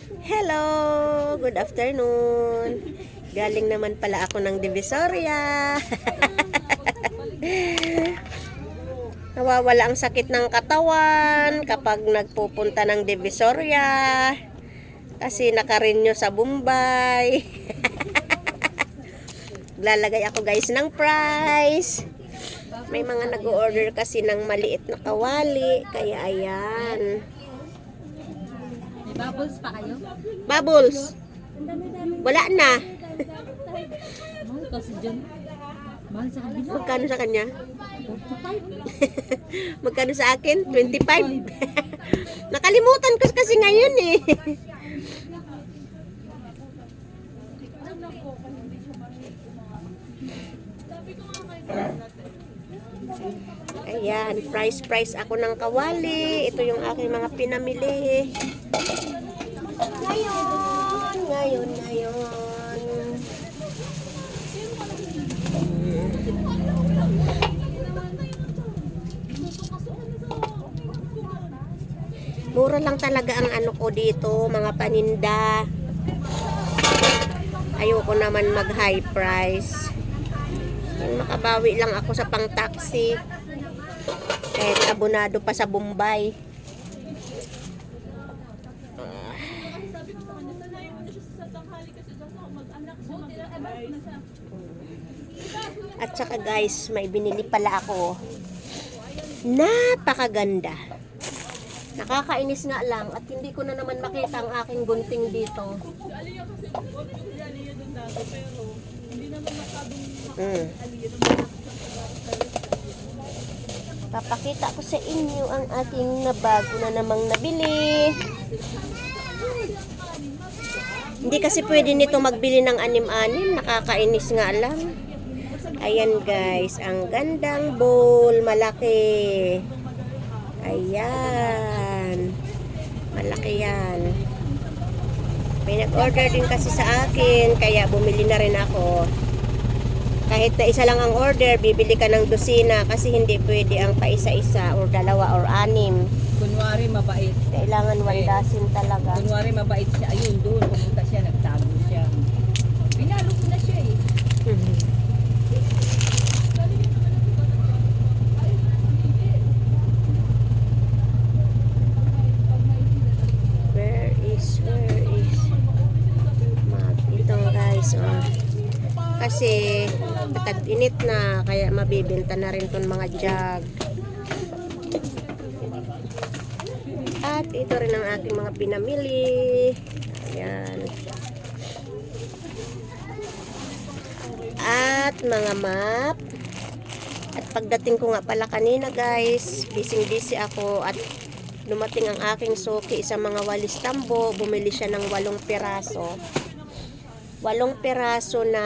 Hello! Good afternoon! Galing naman pala ako ng Divisoria. Nawawala ang sakit ng katawan kapag nagpupunta ng Divisoria. Kasi nakarinyo sa Bombay. Lalagay ako guys ng price. May mga nag-order kasi ng maliit na kawali. Kaya ayan. May bubbles pa kayo? Bubbles. Wala na. Mahal kasi dyan. Mahal sa kabila. Magkano sa kanya? 45. Magkano sa akin? 25. Nakalimutan ko kasi ngayon eh. Ayan, price ako ng kawali. Ito yung aking mga pinamili. Ngayon. Mura lang talaga ang ano ko dito, mga paninda. Ayoko naman mag high price. Makabawi lang ako sa pang-taxi. Kahit abonado pa sa Bombay. At saka guys, may binili pala ako. Napakaganda. Nakakainis nga lang at hindi ko na naman makita ang aking gunting dito. Papakita ko sa inyo ang aking nabago na namang nabili. Hindi kasi pwede nito magbili ng anim-anim. Nakakainis nga lang. Ayan guys, ang gandang bowl, malaki. Ayan. Malaki yan. May nag-order din kasi sa akin, kaya bumili na rin ako. Kahit na isa lang ang order, bibili ka ng dosina kasi hindi pwede ang paisa-isa or dalawa or anim. Kunwari mabait. Kailangan 1 dozen talaga. Kunwari mabait siya. Ayun doon, pumunta siya, nagtago siya. Pinalo ko na siya eh. Where is ito guys, oh. Kasi tag-init na, kaya mabibenta na rin tong mga jug. At ito rin ang aking mga pinamili. Ayan. At mga map. At pagdating ko nga pala kanina guys, busy ako at dumating ang aking suki sa mga walis tambo. Bumili siya ng 8 piraso. 8 piraso na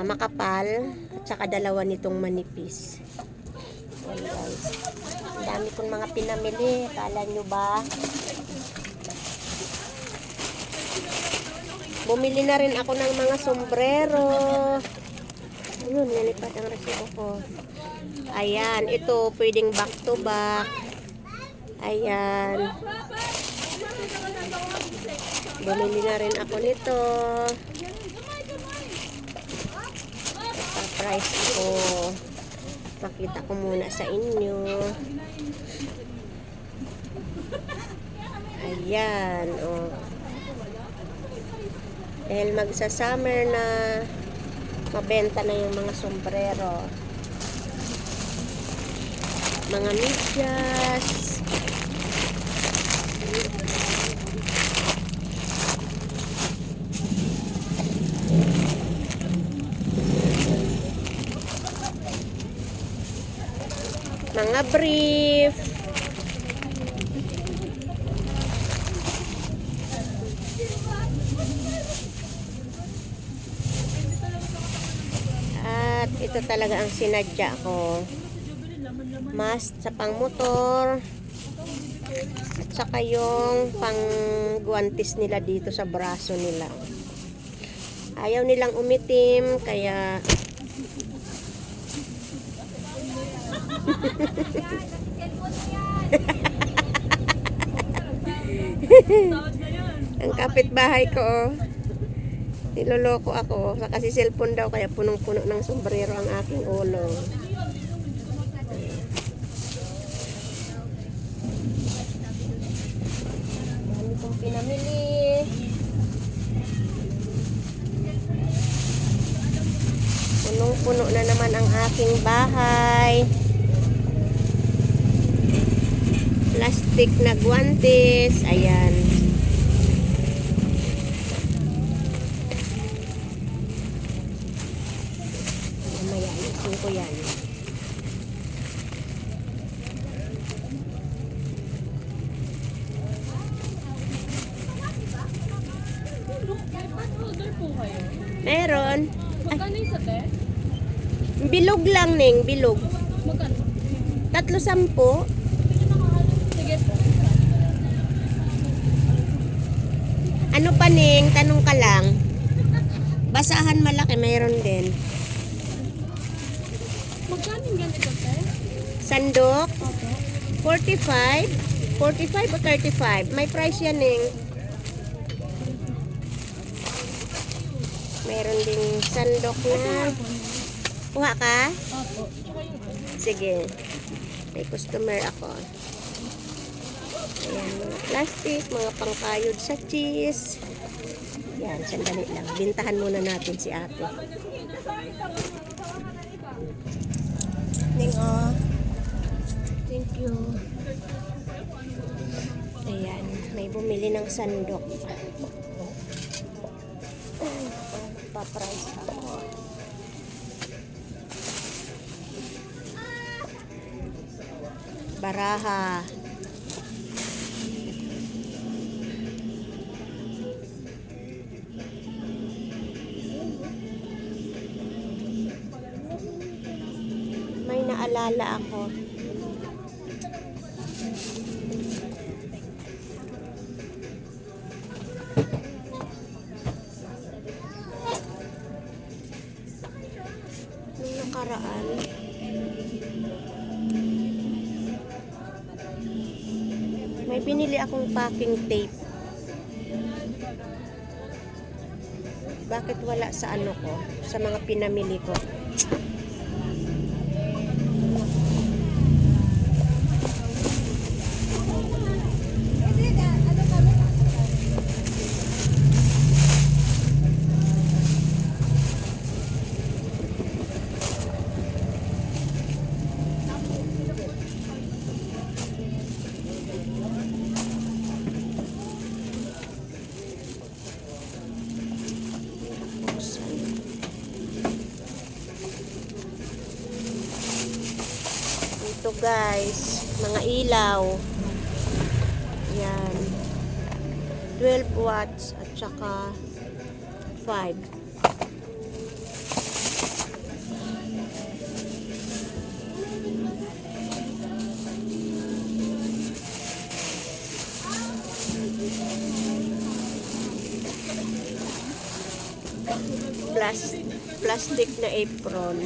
makapal at saka 2 nitong manipis. Ayan guys. Ang dami kong mga pinamili. Kala nyo ba? Bumili na rin ako ng mga sombrero. Ayun, nalipat ang resibo ko. Ayan, ito pwedeng back to back. Ayan. Bumili na rin ako nito. Price ko. Pakita ko muna sa inyo. Ayan, oh. Dahil magsa-summer na, mabenta na yung mga sombrero. Mga medyas. Mga brief. At ito talaga ang sinadya ko. Mask sa pangmotor. At saka yung pang guwantes nila dito sa braso nila. Ayaw nilang umitim, kaya Ang kapitbahay ko, oh. Niloloko ako. Kasi cellphone daw, kaya punong-puno ng sombrero ang aking ulo. Dami kong pinamili. Punong-puno na naman ang aking bahay. Plastic na guwantes. Ayan. Mamaya, isin ko yan. May pot holder po kayo. Meron. Magkano yung sa te? Bilog lang, Ning. Bilog. Magkano? 3.10. Sige po. Ano pa, Ning? Tanong ka lang. Basahan malaki, mayroon din. Magkano yung ganito te? Sandok, Opo. 45. 45 o 35. May price yan, Ning. Meron ding sandok na. Kuha ka? Opo. Sige. May customer ako. Ayan, mga plastic, mga pangkayod sa cheese. Yan, sandali lang. Bintahan muna natin si ate. Ning, oh. Thank you. Ayan, may bumili ng sandok. Pa-price ako. Baraha. May naalala ako. Nung nakaraan, may binili akong packing tape. Bakit wala sa ano ko? Sa mga pinamili ko. Ito guys, mga ilaw. Yan. 12 watts at saka 5. Plastic na apron.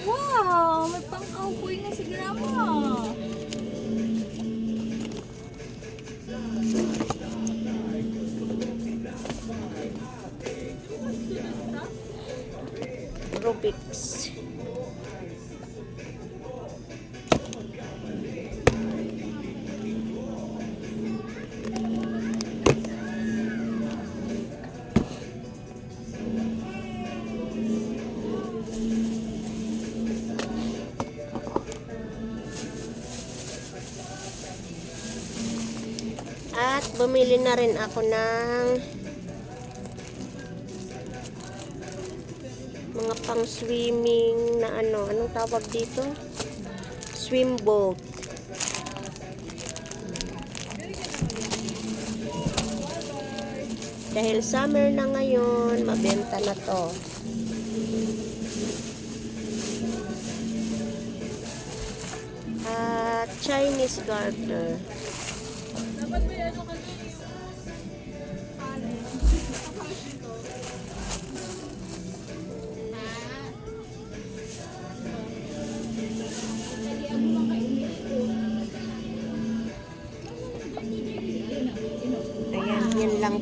Wow! May pang-cowboy na si Grandma. Rubik's. At bumili na rin ako ng mga pang swimming na ano, anong tawag dito? Swim boat. Dahil summer na ngayon, mabenta na to. At Chinese garter. Dapat may ano kasi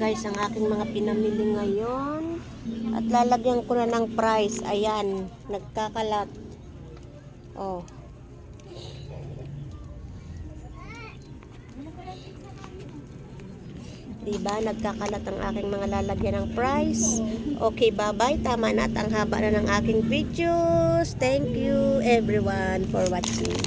guys ang aking mga pinamili ngayon. At lalagyan ko na ng price. Ayan, nagkakalat. Oh. Diba? Nagkakalat ang aking mga lalagyan ng price. Okay, bye-bye. Tama na at ang haba na ng aking videos. Thank you everyone for watching.